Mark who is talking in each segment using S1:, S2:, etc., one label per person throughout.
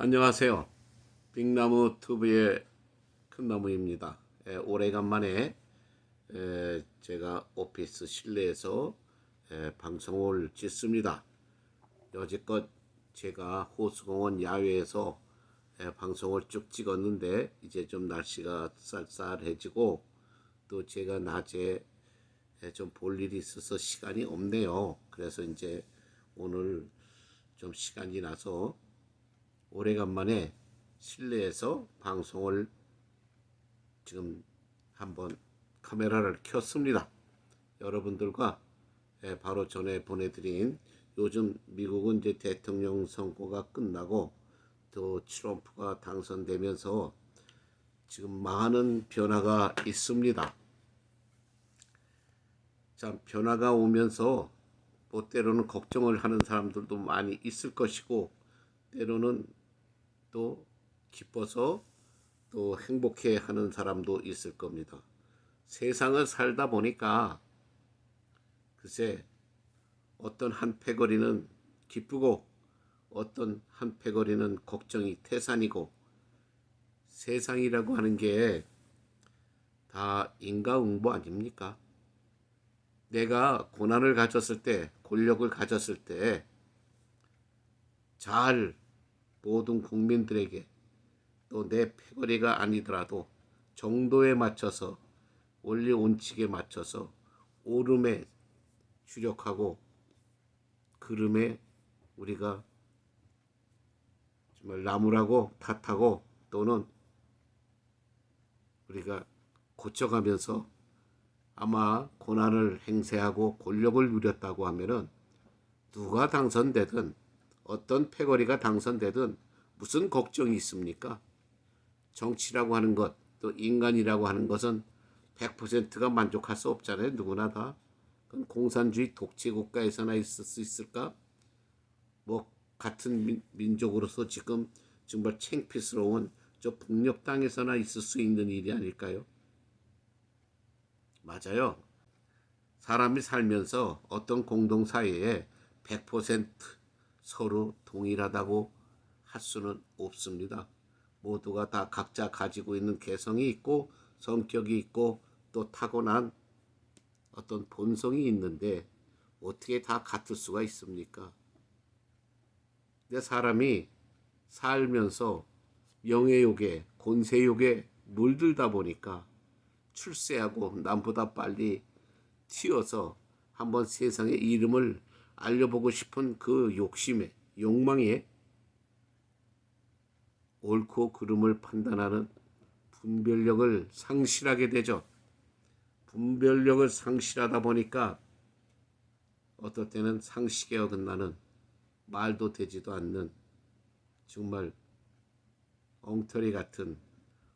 S1: 안녕하세요. 빅나무 투브의 큰나무입니다. 오래간만에 제가 오피스 실내에서 방송을 찍습니다. 여지껏 제가 호수공원 야외에서 방송을 쭉 찍었는데 이제 좀 날씨가 쌀쌀해지고 또 제가 낮에 좀 볼 일이 있어서 시간이 없네요. 그래서 이제 오늘 좀 시간이 나서 오래간만에 실내에서 방송을 지금 한번 카메라를 켰습니다. 여러분들과 바로 전에 보내드린 요즘 미국은 이제 대통령 선거가 끝나고 또 트럼프가 당선되면서 지금 많은 변화가 있습니다. 참 변화가 오면서 뭐 때로는 걱정을 하는 사람들도 많이 있을 것이고 때로는 또 기뻐서 또 행복해 하는 사람도 있을 겁니다. 세상을 살다 보니까 글쎄 어떤 한 패거리는 기쁘고 어떤 한 패거리는 걱정이 태산이고 세상이라고 하는 게 다 인과응보 아닙니까? 내가 고난을 가졌을 때 권력을 가졌을 때 잘 모든 국민들에게 또 내 패거리가 아니더라도 정도에 맞춰서 원리 원칙에 맞춰서 옳음에 주력하고 그름에 우리가 정말 나무라고 탓하고 또는 우리가 고쳐가면서 아마 고난을 행세하고 권력을 누렸다고 하면은 누가 당선되든 어떤 패거리가 당선되든 무슨 걱정이 있습니까? 정치라고 하는 것, 또 인간이라고 하는 것은 100%가 만족할 수 없잖아요. 누구나 다. 그럼 공산주의 독재 국가에서나 있을 수 있을까? 뭐 같은 민족으로서 지금 정말 창피스러운 저 북녘 땅에서나 있을 수 있는 일이 아닐까요? 맞아요. 사람이 살면서 어떤 공동사회에 100% 서로 동일하다고 할 수는 없습니다. 모두가 다 각자 가지고 있는 개성이 있고 성격이 있고 또 타고난 어떤 본성이 있는데 어떻게 다 같을 수가 있습니까? 근데 사람이 살면서 명예욕에 권세욕에 물들다 보니까 출세하고 남보다 빨리 튀어서 한번 세상의 이름을 알려보고 싶은 그 욕심에 욕망에 옳고 그름을 판단하는 분별력을 상실하게 되죠. 분별력을 상실하다 보니까 어떨 때는 상식에 어긋나는 말도 되지도 않는 정말 엉터리 같은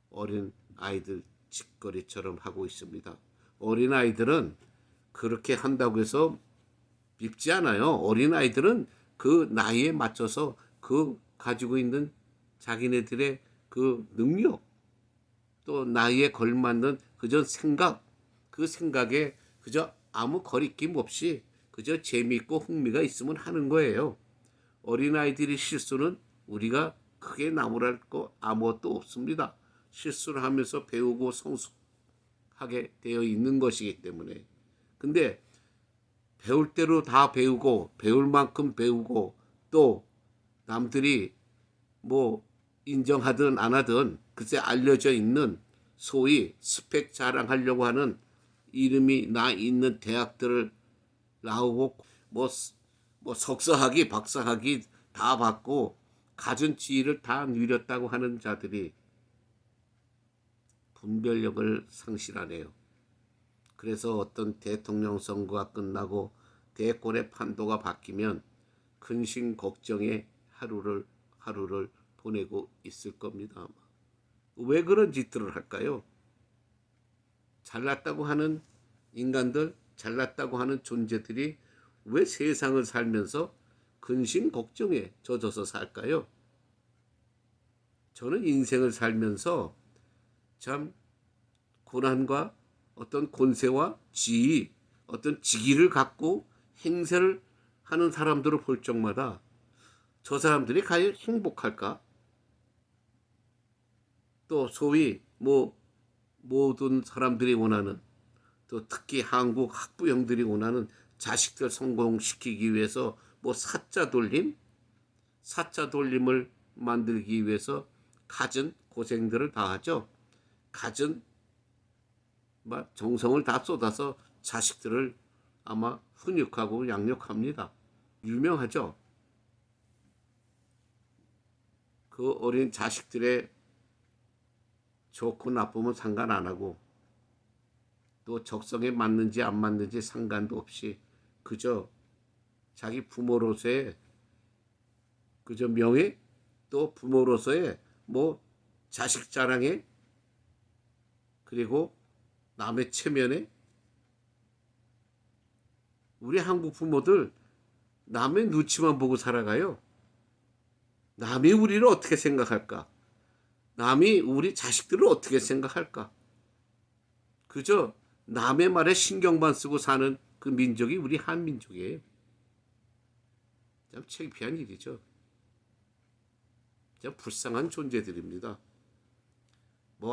S1: 어린 아이들 짓거리처럼 하고 있습니다. 어린 아이들은 그렇게 한다고 해서 밉지 않아요. 어린 아이들은 그 나이에 맞춰서 그 가지고 있는 자기네들의 그 능력 또 나이에 걸맞는 그저 생각 그 생각에 그저 아무 거리낌 없이 그저 재미있고 흥미가 있으면 하는 거예요. 어린아이들이 실수는 우리가 크게 나무랄 거 아무것도 없습니다. 실수를 하면서 배우고 성숙하게 되어 있는 것이기 때문에. 근데 배울 대로 다 배우고 배울 만큼 배우고 또 남들이 뭐 인정하든 안 하든 글쎄 알려져 있는 소위 스펙 자랑하려고 하는 이름이 나 있는 대학들을 나오고 뭐, 뭐 석사학위 박사학위 다 받고 가진 지위를 다 누렸다고 하는 자들이 분별력을 상실하네요. 그래서 어떤 대통령 선거가 끝나고 대권의 판도가 바뀌면 근심 걱정의 하루를 보내고 있을 겁니다. 왜 그런 짓들을 할까요? 잘났다고 하는 인간들, 잘났다고 하는 존재들이 왜 세상을 살면서 근심 걱정에 젖어서 살까요? 저는 인생을 살면서 참 고난과 어떤 권세와 지위, 어떤 직위를 갖고 행세를 하는 사람들을 볼 적마다 저 사람들이 과연 행복할까? 또 소위 모든 사람들이 원하는, 또 특히 한국 학부형들이 원하는 자식들 성공시키기 위해서 사자 돌림을 만들기 위해서 갖은 고생들을 다 하죠. 갖은 정성을 다 쏟아서 자식들을 아마 훈육하고 양육합니다. 유명하죠. 그 어린 자식들의 좋고 나쁨은 상관 안 하고, 또 적성에 맞는지 안 맞는지 상관도 없이 그저 자기 부모로서의 그저 명예, 또 부모로서의 자식 자랑에, 그리고 남의 체면에, 우리 한국 부모들 남의 눈치만 보고 살아가요. 남이 우리를 어떻게 생각할까? 남이 우리 자식들을 어떻게 생각할까? 그저 남의 말에 신경만 쓰고 사는 그 민족이 우리 한민족이에요. 참 창피한 일이죠. 참 불쌍한 존재들입니다.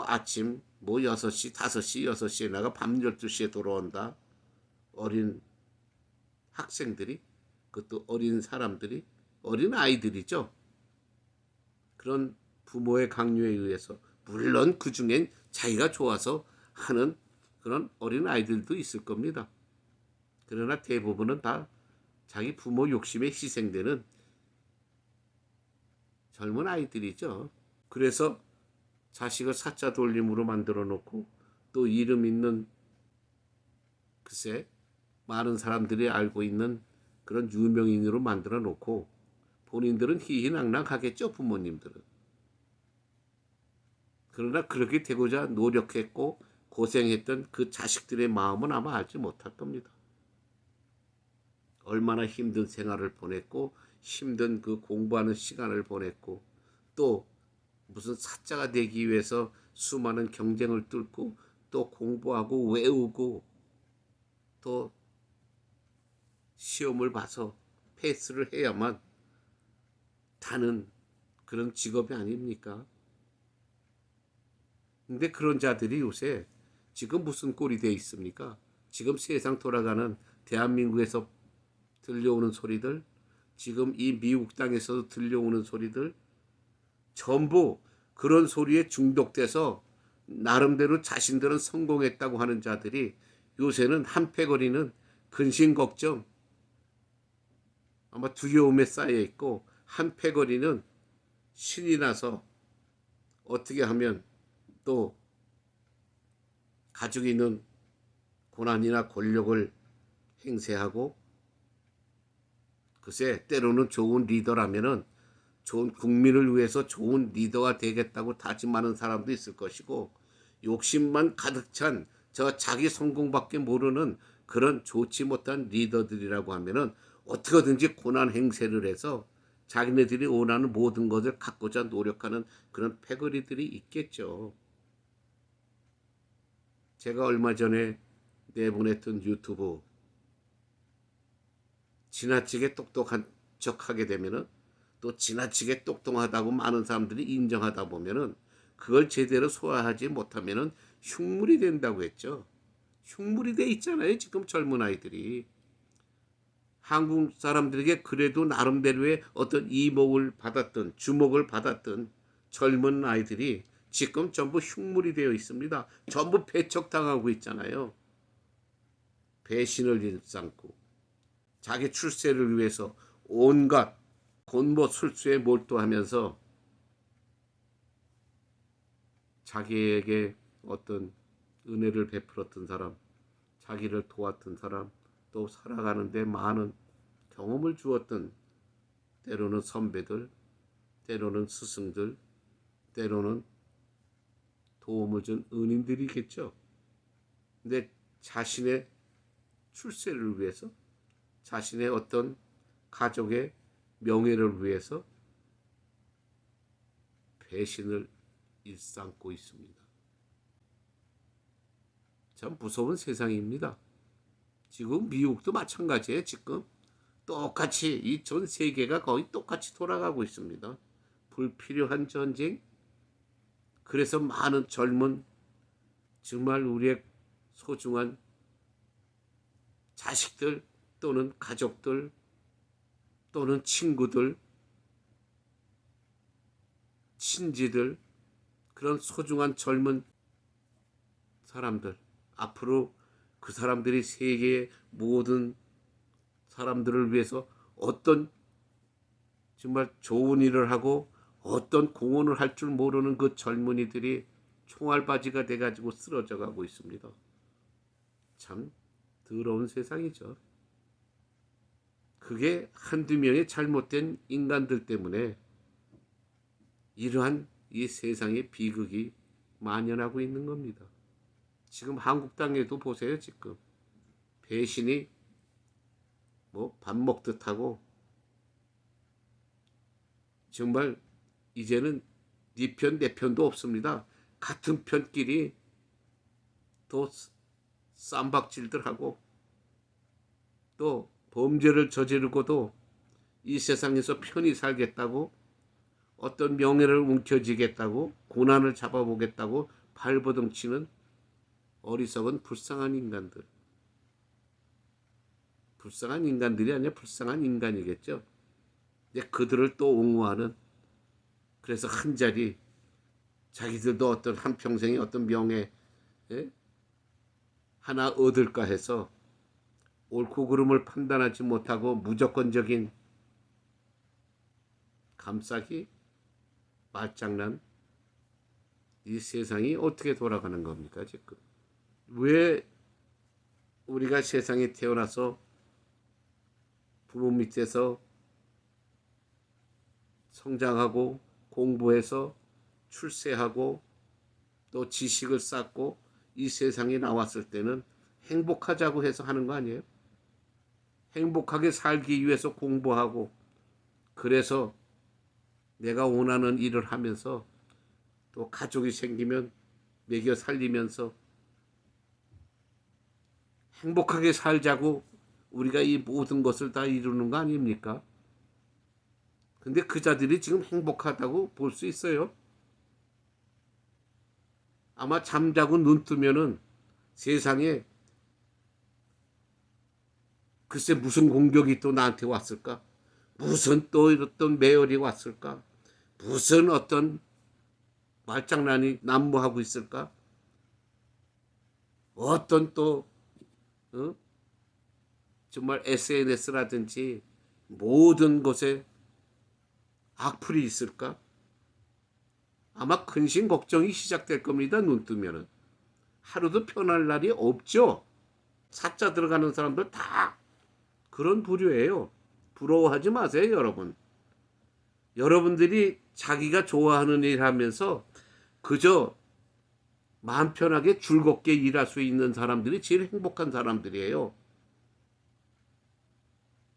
S1: 아침 6시, 5시, 6시에 나가 밤 12시에 돌아온다. 어린 학생들이, 그것도 어린 사람들이, 어린 아이들이죠. 그런 부모의 강요에 의해서, 물론 그 중엔 자기가 좋아서 하는 그런 어린 아이들도 있을 겁니다. 그러나 대부분은 다 자기 부모 욕심에 희생되는 젊은 아이들이죠. 그래서 자식을 사자 돌림으로 만들어 놓고, 또 이름 있는, 글쎄 많은 사람들이 알고 있는 그런 유명인으로 만들어 놓고, 본인들은 희희낙낙하겠죠, 부모님들은. 그러나 그렇게 되고자 노력했고 고생했던 그 자식들의 마음은 아마 알지 못할 겁니다. 얼마나 힘든 생활을 보냈고, 힘든 그 공부하는 시간을 보냈고, 또 무슨 사자가 되기 위해서 수많은 경쟁을 뚫고, 또 공부하고 외우고, 또 시험을 봐서 패스를 해야만 타는 그런 직업이 아닙니까? 근데 그런 자들이 요새 지금 무슨 꼴이 돼 있습니까? 지금 세상 돌아가는 대한민국에서 들려오는 소리들, 지금 이 미국 땅에서도 들려오는 소리들, 전부 그런 소리에 중독돼서 나름대로 자신들은 성공했다고 하는 자들이 요새는 한패거리는 근심 걱정, 아마 두려움에 쌓여 있고, 한패거리는 신이 나서 어떻게 하면 또 가지고 있는 고난이나 권력을 행세하고, 글쎄 때로는 좋은 리더라면은 좋은 국민을 위해서 좋은 리더가 되겠다고 다짐하는 사람도 있을 것이고, 욕심만 가득 찬 저 자기 성공밖에 모르는 그런 좋지 못한 리더들이라고 하면은 어떻게든지 고난 행세를 해서 자기네들이 원하는 모든 것을 갖고자 노력하는 그런 패거리들이 있겠죠. 제가 얼마 전에 내보냈던 유튜브, 지나치게 똑똑한 척하게 되면은, 또 지나치게 똑똑하다고 많은 사람들이 인정하다 보면은, 그걸 제대로 소화하지 못하면은 흉물이 된다고 했죠. 흉물이 돼 있잖아요, 지금 젊은 아이들이. 한국 사람들에게 그래도 나름대로의 어떤 이목을 받았던, 주목을 받았던 젊은 아이들이 지금 전부 흉물이 되어 있습니다. 전부 배척당하고 있잖아요. 배신을 일삼고 자기 출세를 위해서 온갖 곤모술수에 몰두하면서 자기에게 어떤 은혜를 베풀었던 사람, 자기를 도왔던 사람, 또 살아가는 데 많은 경험을 주었던, 때로는 선배들, 때로는 스승들, 때로는 도움을 준 은인들이겠죠. 근데 자신의 출세를 위해서, 자신의 어떤 가족의 명예를 위해서 배신을 일삼고 있습니다. 참 무서운 세상입니다. 지금 미국도 마찬가지예요. 지금 똑같이 이 전 세계가 거의 똑같이 돌아가고 있습니다. 불필요한 전쟁, 그래서 많은 젊은 정말 우리의 소중한 자식들 또는 가족들 또는 친구들, 친지들, 그런 소중한 젊은 사람들, 앞으로 그 사람들이 세계의 모든 사람들을 위해서 어떤 정말 좋은 일을 하고 어떤 공헌을 할 줄 모르는 그 젊은이들이 총알바지가 돼가지고 쓰러져 가고 있습니다. 참 더러운 세상이죠. 그게 한두 명의 잘못된 인간들 때문에 이러한 이 세상의 비극이 만연하고 있는 겁니다. 지금 한국 땅에도 보세요. 지금 배신이 뭐 밥 먹듯 하고 정말 이제는 네 편 내 편도 없습니다. 같은 편끼리 또 쌈박질들하고 또 범죄를 저지르고도 이 세상에서 편히 살겠다고 어떤 명예를 움켜쥐겠다고 고난을 잡아보겠다고 발버둥치는 어리석은 불쌍한 인간들. 불쌍한 인간들이 아니라 불쌍한 인간이겠죠. 근데 그들을 또 옹호하는, 그래서 한 자리 자기들도 어떤 한평생의 어떤 명예 하나 얻을까 해서 옳고 그름을 판단하지 못하고 무조건적인 감싸기, 말장난, 이 세상이 어떻게 돌아가는 겁니까 지금? 왜 우리가 세상에 태어나서 부모 밑에서 성장하고 공부해서 출세하고 또 지식을 쌓고 이 세상에 나왔을 때는 행복하자고 해서 하는 거 아니에요? 행복하게 살기 위해서 공부하고 그래서 내가 원하는 일을 하면서 또 가족이 생기면 먹여 살리면서 행복하게 살자고 우리가 이 모든 것을 다 이루는 거 아닙니까? 근데 그 자들이 지금 행복하다고 볼 수 있어요? 아마 잠자고 눈 뜨면은 세상에 글쎄 무슨 공격이 또 나한테 왔을까? 무슨 또 어떤 매열이 왔을까? 무슨 어떤 말장난이 난무하고 있을까? 어떤 또 정말 SNS라든지 모든 곳에 악플이 있을까? 아마 근심 걱정이 시작될 겁니다. 눈 뜨면은. 하루도 편할 날이 없죠. 사자 들어가는 사람들 다 그런 부류예요. 부러워하지 마세요, 여러분. 여러분들이 자기가 좋아하는 일 하면서 그저 마음 편하게 즐겁게 일할 수 있는 사람들이 제일 행복한 사람들이에요.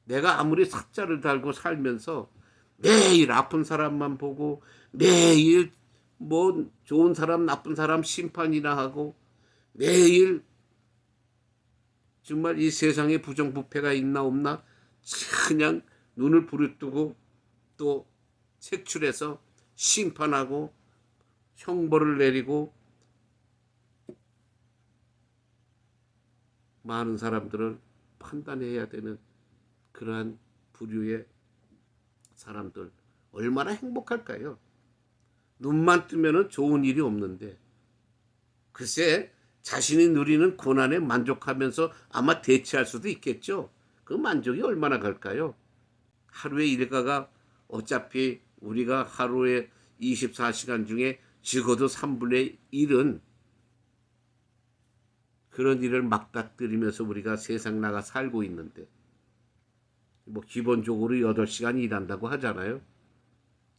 S1: 내가 아무리 삭자를 달고 살면서 매일 아픈 사람만 보고 매일 뭐 좋은 사람 나쁜 사람 심판이나 하고 매일 정말 이 세상에 부정부패가 있나 없나 그냥 눈을 부릅뜨고 또 색출해서 심판하고 형벌을 내리고 많은 사람들을 판단해야 되는 그러한 부류의 사람들 얼마나 행복할까요? 눈만 뜨면 좋은 일이 없는데 글쎄 자신이 누리는 고난에 만족하면서 아마 대체할 수도 있겠죠. 그 만족이 얼마나 갈까요? 하루의 일과가 어차피 우리가 하루에 24시간 중에 적어도 3분의 1은 그런 일을 막닥뜨리면서 우리가 세상 나가 살고 있는데 뭐 기본적으로 8시간 일한다고 하잖아요.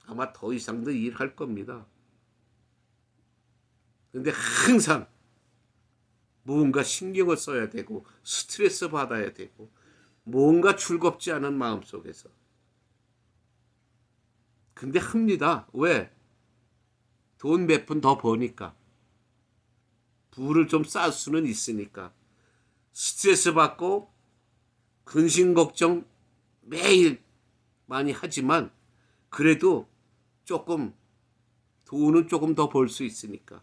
S1: 아마 더 이상도 일할 겁니다. 근데 항상 뭔가 신경을 써야 되고 스트레스 받아야 되고 뭔가 즐겁지 않은 마음속에서. 근데 합니다. 왜? 돈 몇 푼 더 버니까. 부를 좀 쌓을 수는 있으니까. 스트레스 받고 근심 걱정 매일 많이 하지만 그래도 조금 돈은 조금 더 벌 수 있으니까.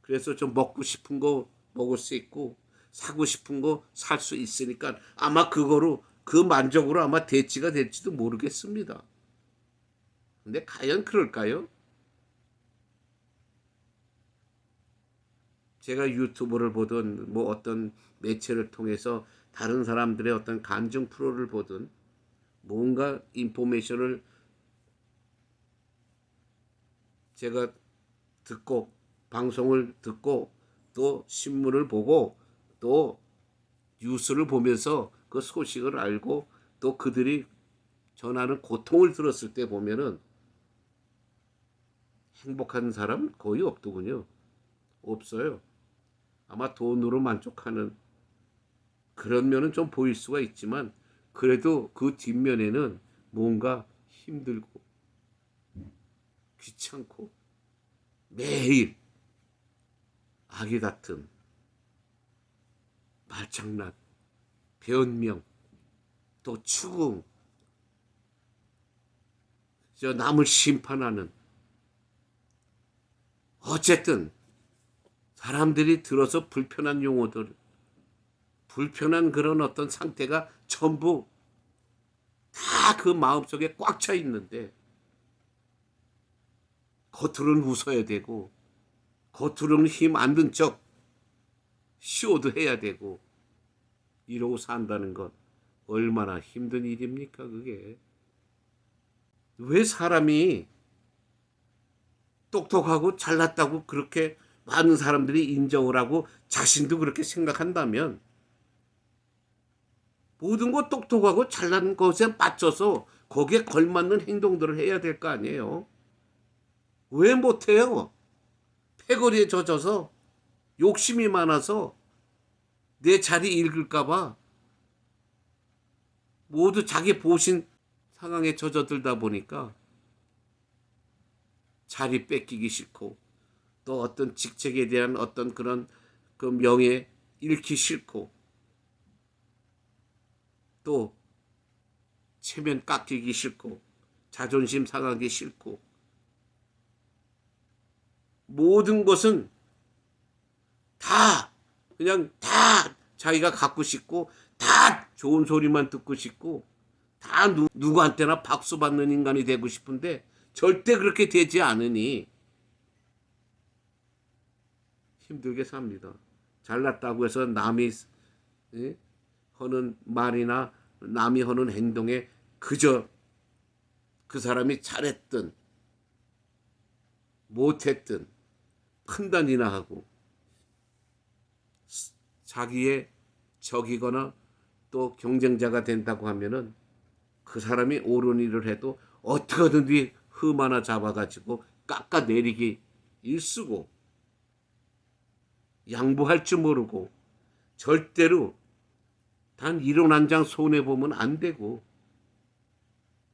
S1: 그래서 좀 먹고 싶은 거 먹을 수 있고 사고 싶은 거 살 수 있으니까 아마 그거로 그 만족으로 아마 대치가 될지도 모르겠습니다. 근데 과연 그럴까요? 제가 유튜브를 보든 뭐 어떤 매체를 통해서 다른 사람들의 어떤 간증 프로를 보든 뭔가 인포메이션을 제가 듣고 방송을 듣고 또 신문을 보고 또 뉴스를 보면서 그 소식을 알고 또 그들이 전하는 고통을 들었을 때 보면은 행복한 사람 거의 없더군요. 없어요. 아마 돈으로 만족하는 그런 면은 좀 보일 수가 있지만 그래도 그 뒷면에는 뭔가 힘들고 귀찮고 매일 악의 다툼, 말장난, 변명, 또 추궁, 남을 심판하는 어쨌든 사람들이 들어서 불편한 용어들, 불편한 그런 어떤 상태가 전부 다 그 마음속에 꽉 차 있는데 겉으로는 웃어야 되고 겉으로는 힘 안 든 척 쇼도 해야 되고 이러고 산다는 것 얼마나 힘든 일입니까 그게. 왜 사람이 똑똑하고 잘났다고 그렇게 많은 사람들이 인정을 하고 자신도 그렇게 생각한다면 모든 것 똑똑하고 잘난 것에 빠져서 거기에 걸맞는 행동들을 해야 될 거 아니에요. 왜 못해요? 패거리에 젖어서 욕심이 많아서 내 자리 잃을까봐 모두 자기 보신 상황에 젖어들다 보니까 자리 뺏기기 싫고 또 어떤 직책에 대한 어떤 그런 그 명예 잃기 싫고 또 체면 깎이기 싫고 자존심 상하기 싫고 모든 것은 다 그냥 다 자기가 갖고 싶고 다 좋은 소리만 듣고 싶고 다 누구한테나 박수 받는 인간이 되고 싶은데 절대 그렇게 되지 않으니 힘들게 삽니다. 잘났다고 해서 남이 하는 말이나 남이 하는 행동에 그저 그 사람이 잘했든 못했든 판단이나 하고 자기의 적이거나 또 경쟁자가 된다고 하면은 그 사람이 옳은 일을 해도 어떻게든지 흠 하나 잡아가지고 깎아내리기 일쓰고 양보할 줄 모르고 절대로 단 1원 한 장 손해보면 안 되고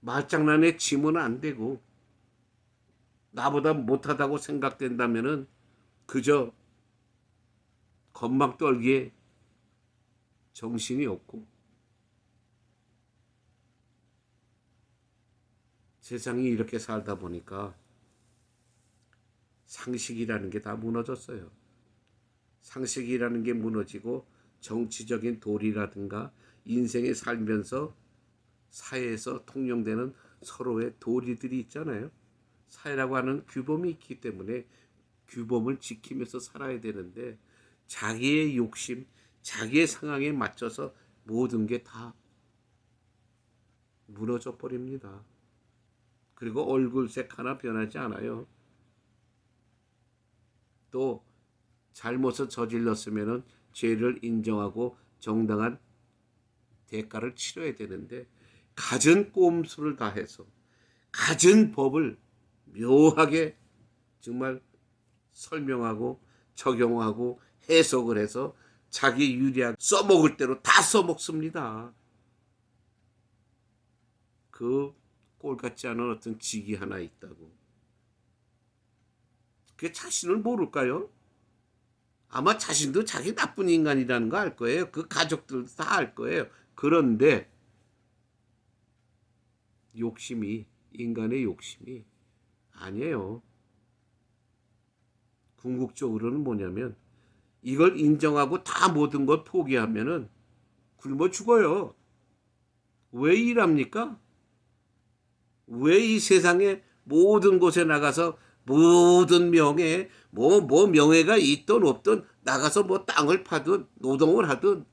S1: 말장난에 치면 안 되고 나보다 못하다고 생각된다면은 그저 건막 떨기에 정신이 없고 세상이 이렇게 살다 보니까 상식이라는 게 다 무너졌어요. 상식이라는 게 무너지고 정치적인 도리라든가 인생에 살면서 사회에서 통용되는 서로의 도리들이 있잖아요. 사회라고 하는 규범이 있기 때문에 규범을 지키면서 살아야 되는데 자기의 욕심, 자기의 상황에 맞춰서 모든 게 다 무너져 버립니다. 그리고 얼굴색 하나 변하지 않아요. 또 잘못을 저질렀으면 죄를 인정하고 정당한 대가를 치러야 되는데 갖은 꼼수를 다해서 갖은 법을 묘하게 정말 설명하고 적용하고 해석을 해서 자기 유리하게 써먹을 대로 다 써먹습니다. 그 꼴 같지 않은 어떤 직이 하나 있다고. 그게 자신을 모를까요? 아마 자신도 자기 나쁜 인간이라는 거 알 거예요. 그 가족들도 다 알 거예요. 그런데 욕심이 인간의 욕심이 아니에요. 궁극적으로는 뭐냐면 이걸 인정하고 다 모든 걸 포기하면은 굶어 죽어요. 왜 일합니까? 왜 이 세상에 모든 곳에 나가서 모든 명예, 뭐 명예가 있든 없든 나가서 뭐 땅을 파든 노동을 하든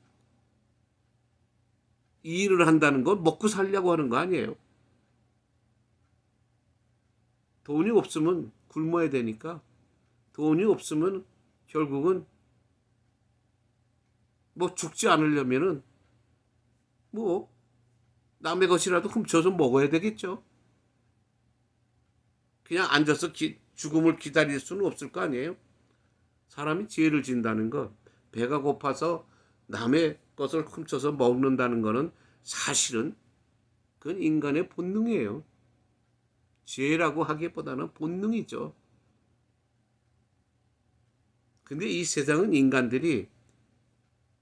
S1: 일을 한다는 건 먹고 살려고 하는 거 아니에요. 돈이 없으면 굶어야 되니까 돈이 없으면 결국은 뭐 죽지 않으려면은 뭐 남의 것이라도 훔쳐서 먹어야 되겠죠. 그냥 앉아서 죽음을 기다릴 수는 없을 거 아니에요. 사람이 죄를 진다는 것, 배가 고파서 남의 것을 훔쳐서 먹는다는 것은 사실은 그건 인간의 본능이에요. 죄라고 하기보다는 본능이죠. 근데 이 세상은 인간들이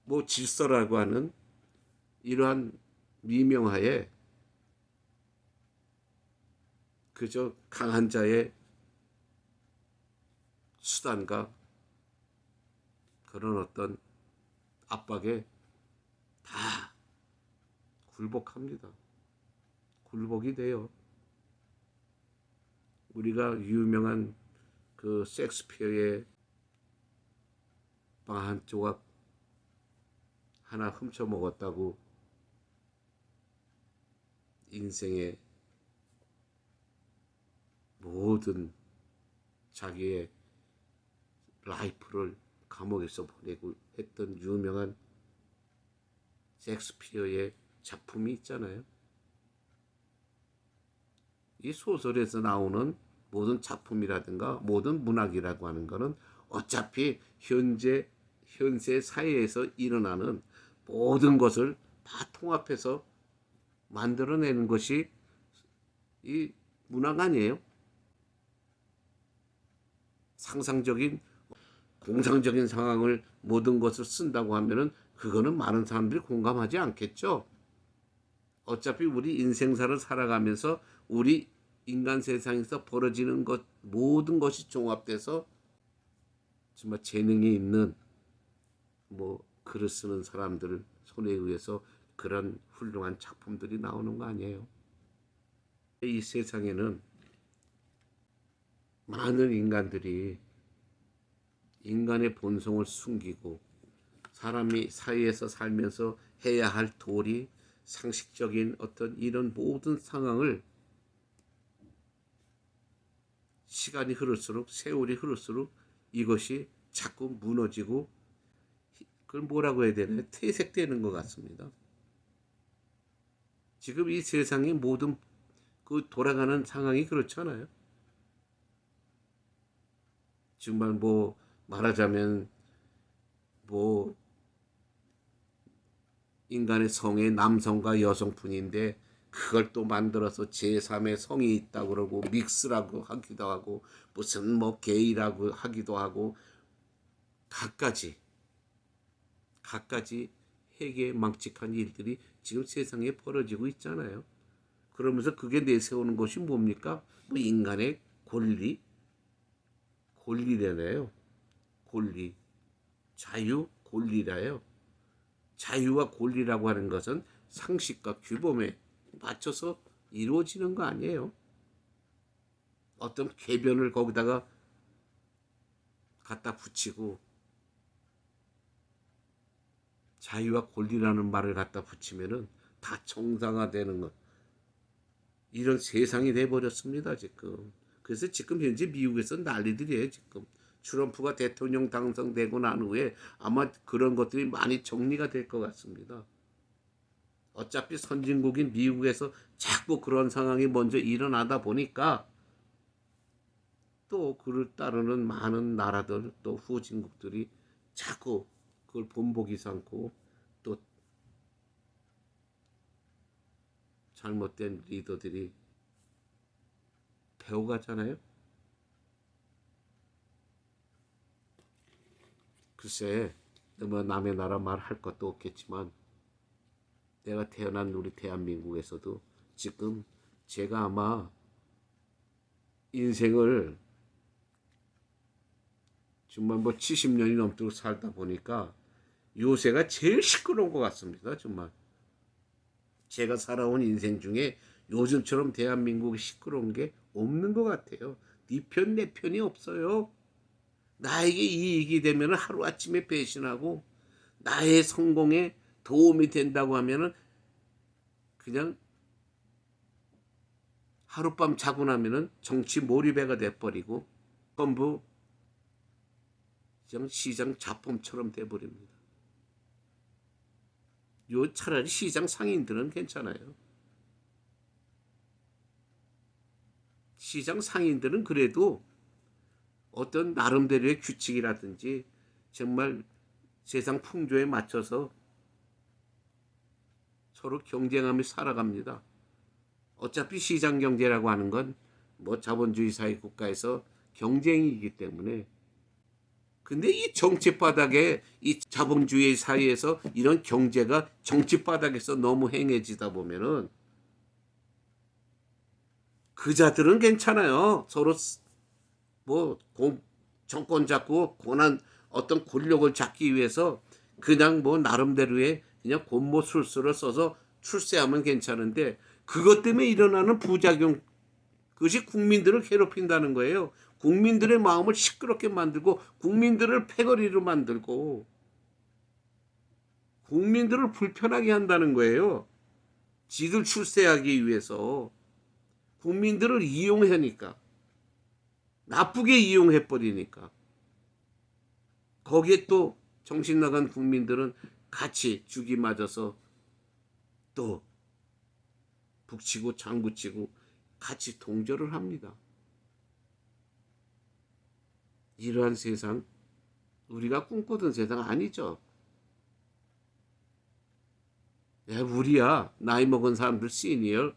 S1: 뭐 질서라고 하는 이러한 미명하에 그저 강한 자의 수단과 그런 어떤 압박에 다 굴복합니다. 굴복이 돼요. 우리가 유명한 그 셰익스피어의 빵 한 조각 하나 훔쳐 먹었다고 인생의 모든 자기의 라이프를 감옥에서 보내고 했던 유명한 셰익스피어의 작품이 있잖아요. 이 소설에서 나오는 모든 작품이라든가 모든 문학이라고 하는 것은 어차피 현세 사회에서 일어나는 모든 것을 다 통합해서 만들어내는 것이 이 문학 아니에요. 상상적인 공상적인 상황을 모든 것을 쓴다고 하면은 그거는 많은 사람들이 공감하지 않겠죠. 어차피 우리 인생사를 살아가면서 우리 인간 세상에서 벌어지는 것 모든 것이 종합돼서 정말 재능이 있는 뭐 글을 쓰는 사람들 손에 의해서 그런 훌륭한 작품들이 나오는 거 아니에요. 이 세상에는 많은 인간들이 인간의 본성을 숨기고 사람이 사회에서 살면서 해야 할 도리, 상식적인 어떤 이런 모든 상황을 시간이 흐를수록 세월이 흐를수록 이것이 자꾸 무너지고 그걸 뭐라고 해야 되나요? 퇴색되는 것 같습니다. 지금 이 세상의 모든 그 돌아가는 상황이 그렇잖아요. 정말 뭐 말하자면 뭐 인간의 성의 남성과 여성뿐인데 그걸 또 만들어서 제3의 성이 있다고 그러고 믹스라고 하기도 하고 무슨 뭐 게이라고 하기도 하고 갖가지 해괴망측한 일들이 지금 세상에 벌어지고 있잖아요. 그러면서 그게 내세우는 것이 뭡니까? 뭐 인간의 권리래요. 권리, 자유, 권리라요. 자유와 권리라고 하는 것은 상식과 규범에 맞춰서 이루어지는 거 아니에요. 어떤 궤변을 거기다가 갖다 붙이고 자유와 권리라는 말을 갖다 붙이면은 다 정상화되는 것. 이런 세상이 돼버렸습니다, 지금. 그래서 지금 현재 미국에서 난리들이에요, 지금. 트럼프가 대통령 당선되고 난 후에 아마 그런 것들이 많이 정리가 될 것 같습니다. 어차피 선진국인 미국에서 자꾸 그런 상황이 먼저 일어나다 보니까 또 그를 따르는 많은 나라들 또 후진국들이 자꾸 그걸 본보기 삼고 또 잘못된 리더들이 배워가잖아요. 글쎄, 뭐 남의 나라 말할 것도 없겠지만 내가 태어난 우리 대한민국에서도 지금 제가 아마 인생을 정말 뭐 70년이 넘도록 살다 보니까 요새가 제일 시끄러운 것 같습니다. 정말 제가 살아온 인생 중에 요즘처럼 대한민국이 시끄러운 게 없는 것 같아요. 네 편 내 편이 없어요. 나에게 이익이 되면 하루아침에 배신하고 나의 성공에 도움이 된다고 하면은 그냥 하룻밤 자고 나면은 정치 몰입해가 돼버리고 전부 그냥 시장 잡범처럼 돼버립니다. 요 차라리 시장 상인들은 괜찮아요. 시장 상인들은 그래도 어떤 나름대로의 규칙이라든지 정말 세상 풍조에 맞춰서 서로 경쟁하며 살아갑니다. 어차피 시장 경제라고 하는 건 뭐 자본주의 사회 국가에서 경쟁이기 때문에 근데 이 정치 바닥에 이 자본주의 사회에서 이런 경제가 정치 바닥에서 너무 행해지다 보면은 그자들은 괜찮아요. 서로 뭐 정권 잡고 권한 어떤 권력을 잡기 위해서 그냥 뭐 나름대로의 그냥 곤모술수를 써서 출세하면 괜찮은데 그것 때문에 일어나는 부작용 그것이 국민들을 괴롭힌다는 거예요. 국민들의 마음을 시끄럽게 만들고 국민들을 패거리로 만들고 국민들을 불편하게 한다는 거예요. 지들 출세하기 위해서 국민들을 이용하니까 나쁘게 이용해버리니까 거기에 또 정신 나간 국민들은 같이 죽이 맞아서 또 북치고 장구치고 같이 동조를 합니다. 이러한 세상 우리가 꿈꾸던 세상 아니죠. 야, 우리야 나이 먹은 사람들 시니어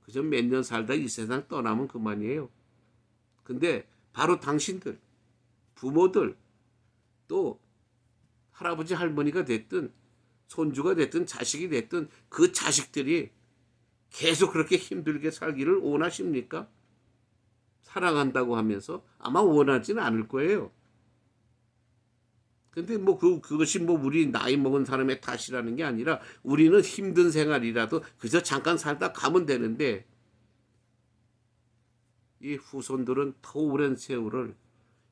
S1: 그저 몇 년 살다 이 세상 떠나면 그만이에요. 근데 바로 당신들 부모들 또 할아버지 할머니가 됐든 손주가 됐든 자식이 됐든 그 자식들이 계속 그렇게 힘들게 살기를 원하십니까? 사랑한다고 하면서 아마 원하지는 않을 거예요. 근데 뭐 그것이 뭐 우리 나이 먹은 사람의 탓이라는 게 아니라 우리는 힘든 생활이라도 그저 잠깐 살다 가면 되는데 이 후손들은 더 오랜 세월을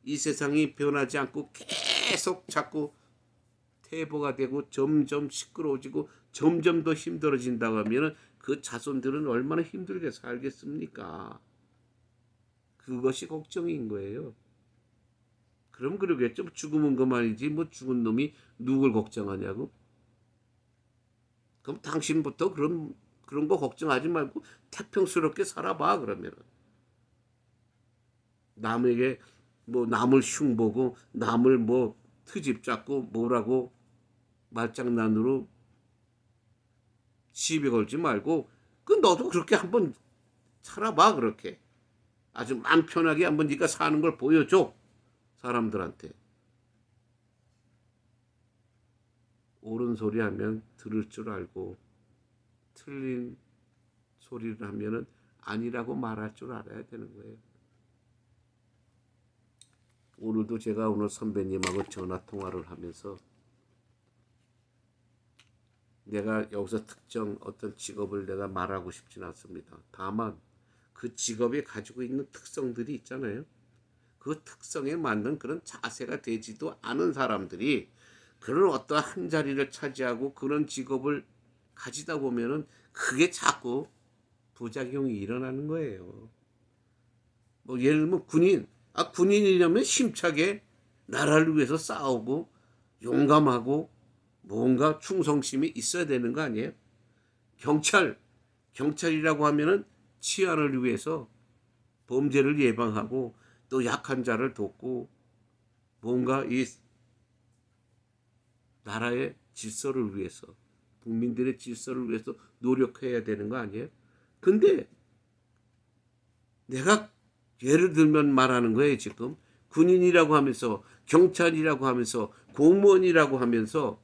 S1: 이 세상이 변하지 않고 계속 자꾸 퇴보가 되고 점점 시끄러워지고 점점 더 힘들어진다고 하면 그 자손들은 얼마나 힘들게 살겠습니까? 그것이 걱정인 거예요. 그럼 그러겠죠. 죽으면 그만이지 뭐 죽은 놈이 누굴 걱정하냐고. 그럼 당신부터 그런 거 걱정하지 말고 태평스럽게 살아봐 그러면. 남에게 뭐 남을 흉보고 남을 뭐 트집 잡고 뭐라고 말장난으로 시비 걸지 말고 그 너도 그렇게 한번 살아봐 그렇게. 아주 마음 편하게 한번 네가 사는 걸 보여줘. 사람들한테. 옳은 소리 하면 들을 줄 알고 틀린 소리를 하면은 아니라고 말할 줄 알아야 되는 거예요. 오늘도 제가 오늘 선배님하고 전화 통화를 하면서 내가 여기서 특정 어떤 직업을 내가 말하고 싶진 않습니다. 다만 그 직업이 가지고 있는 특성들이 있잖아요. 그 특성에 맞는 그런 자세가 되지도 않은 사람들이 그런 어떠한 한 자리를 차지하고 그런 직업을 가지다 보면은 그게 자꾸 부작용이 일어나는 거예요. 뭐 예를 들면 군인이라면 힘차게 나라를 위해서 싸우고 용감하고 뭔가 충성심이 있어야 되는 거 아니에요? 경찰이라고 하면은 치안을 위해서 범죄를 예방하고 또 약한 자를 돕고 뭔가 이 나라의 질서를 위해서 국민들의 질서를 위해서 노력해야 되는 거 아니에요? 근데 내가 예를 들면 말하는 거예요. 지금 군인이라고 하면서 경찰이라고 하면서 공무원이라고 하면서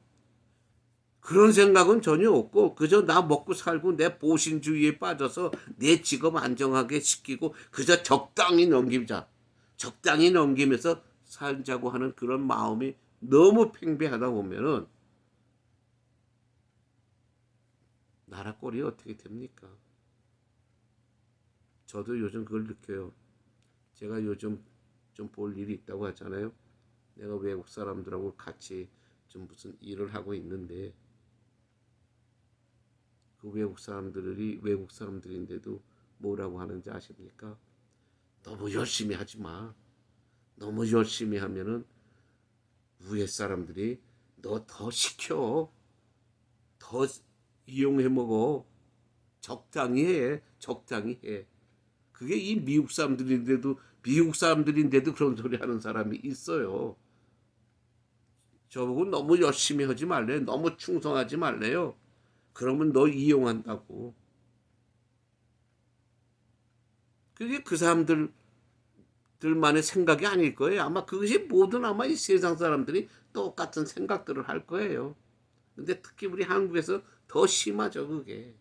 S1: 그런 생각은 전혀 없고 그저 나 먹고 살고 내 보신주의에 빠져서 내 직업 안정하게 시키고 그저 적당히 넘기자. 적당히 넘기면서 살자고 하는 그런 마음이 너무 팽배하다 보면은 나라 꼴이 어떻게 됩니까? 저도 요즘 그걸 느껴요. 제가 요즘 좀 볼 일이 있다고 하잖아요. 내가 외국 사람들하고 같이 좀 무슨 일을 하고 있는데 그 외국 사람들인데도 뭐라고 하는지 아십니까? 너무 열심히 하지 마. 너무 열심히 하면은 위에 사람들이 너 더 시켜. 더 이용해 먹어. 적당히 해. 적당히 해. 그게 이 미국 사람들인데도 그런 소리 하는 사람이 있어요. 저보고 너무 열심히 하지 말래. 너무 충성하지 말래요. 그러면 너 이용한다고. 그게 그 사람들만의 생각이 아닐 거예요. 아마 그것이 모든 아마 이 세상 사람들이 똑같은 생각들을 할 거예요. 근데 특히 우리 한국에서 더 심하죠, 그게.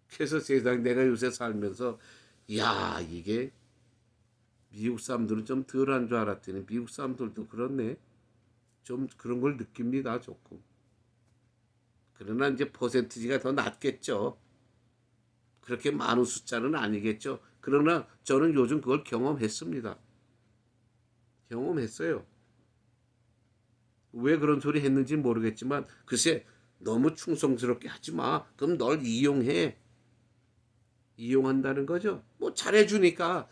S1: 그래서 세상 내가 요새 살면서 야, 이게 미국 사람들은 좀 덜한 줄 알았더니 미국 사람들도 그렇네. 좀 그런 걸 느낍니다, 조금. 그러나 이제 퍼센티지가 더 낮겠죠. 그렇게 많은 숫자는 아니겠죠. 그러나 저는 요즘 그걸 경험했습니다. 경험했어요. 왜 그런 소리 했는지 모르겠지만 글쎄 너무 충성스럽게 하지 마. 그럼 널 이용해. 이용한다는 거죠. 뭐 잘해주니까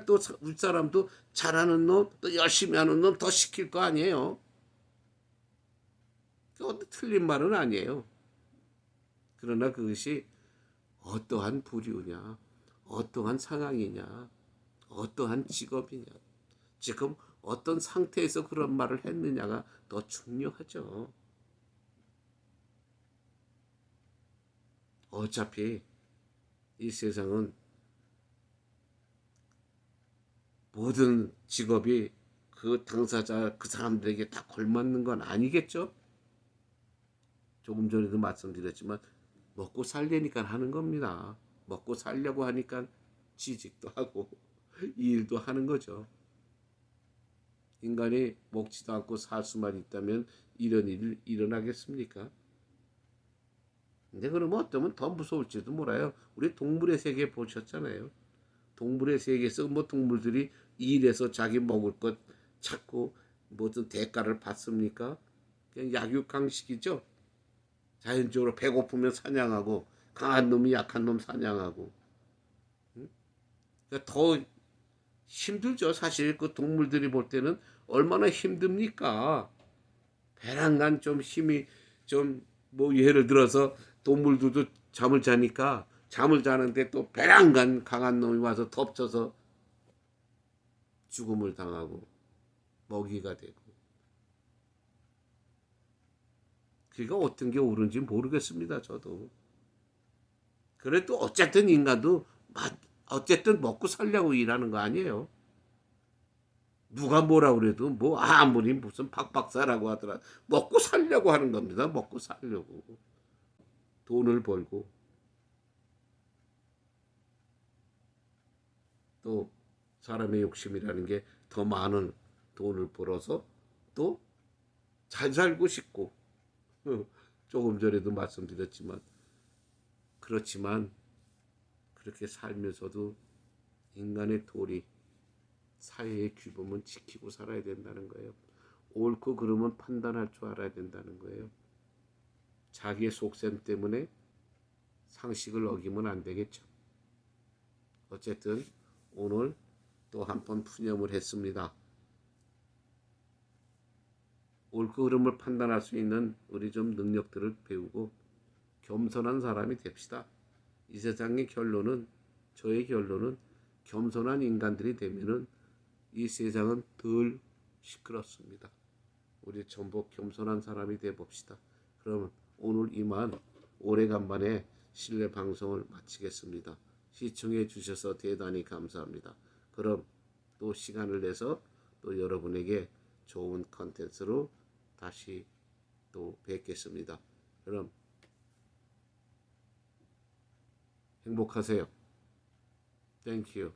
S1: 또 우리 사람도 잘하는 놈, 또 열심히 하는 놈 더 시킬 거 아니에요. 그것도 틀린 말은 아니에요. 그러나 그것이 어떠한 부류냐, 어떠한 상황이냐, 어떠한 직업이냐, 지금 어떤 상태에서 그런 말을 했느냐가 더 중요하죠. 어차피 이 세상은 모든 직업이 그 당사자 그 사람들에게 다 걸맞는 건 아니겠죠? 조금 전에도 말씀드렸지만 먹고 살려니까 하는 겁니다. 먹고 살려고 하니까 취직도 하고 일도 하는 거죠. 인간이 먹지도 않고 살 수만 있다면 이런 일이 일어나겠습니까? 근데 그러면 어쩌면 더 무서울지도 몰라요. 우리 동물의 세계 보셨잖아요. 동물의 세계에서 뭐 동물들이 일해서 자기 먹을 것 찾고 무슨 대가를 받습니까? 그냥 약육강식이죠. 자연적으로 배고프면 사냥하고 강한 놈이 약한 놈 사냥하고. 그러니까 더 힘들죠. 사실 그 동물들이 볼 때는 얼마나 힘듭니까? 배란간 좀 힘이 좀 뭐 예를 들어서 동물들도 잠을 자니까 잠을 자는데 또 배란간 강한 놈이 와서 덮쳐서 죽음을 당하고 먹이가 되고. 그러니까 어떤 게 옳은지 모르겠습니다. 저도. 그래도 어쨌든 인간도 어쨌든 먹고 살려고 일하는 거 아니에요. 누가 뭐라 그래도 뭐 아무리 무슨 박박사라고 하더라 먹고 살려고 하는 겁니다. 먹고 살려고 돈을 벌고 또 사람의 욕심이라는 게 더 많은 돈을 벌어서 또 잘 살고 싶고 조금 전에도 말씀드렸지만 그렇지만 그렇게 살면서도 인간의 도리 사회의 규범은 지키고 살아야 된다는 거예요. 옳고 그름은 판단할 줄 알아야 된다는 거예요. 자기의 속셈 때문에 상식을 어기면 안 되겠죠. 어쨌든 오늘 또 한 번 푸념을 했습니다. 옳고 그름을 판단할 수 있는 우리 좀 능력들을 배우고 겸손한 사람이 됩시다. 이 세상의 결론은 저의 결론은 겸손한 인간들이 되면은 이 세상은 덜 시끄럽습니다. 우리 전부 겸손한 사람이 돼 봅시다. 그럼 오늘 이만 오래간만에 실내 방송을 마치겠습니다. 시청해 주셔서 대단히 감사합니다. 그럼 또 시간을 내서 또 여러분에게 좋은 컨텐츠로 다시 또 뵙겠습니다. 그럼 행복하세요. Thank you.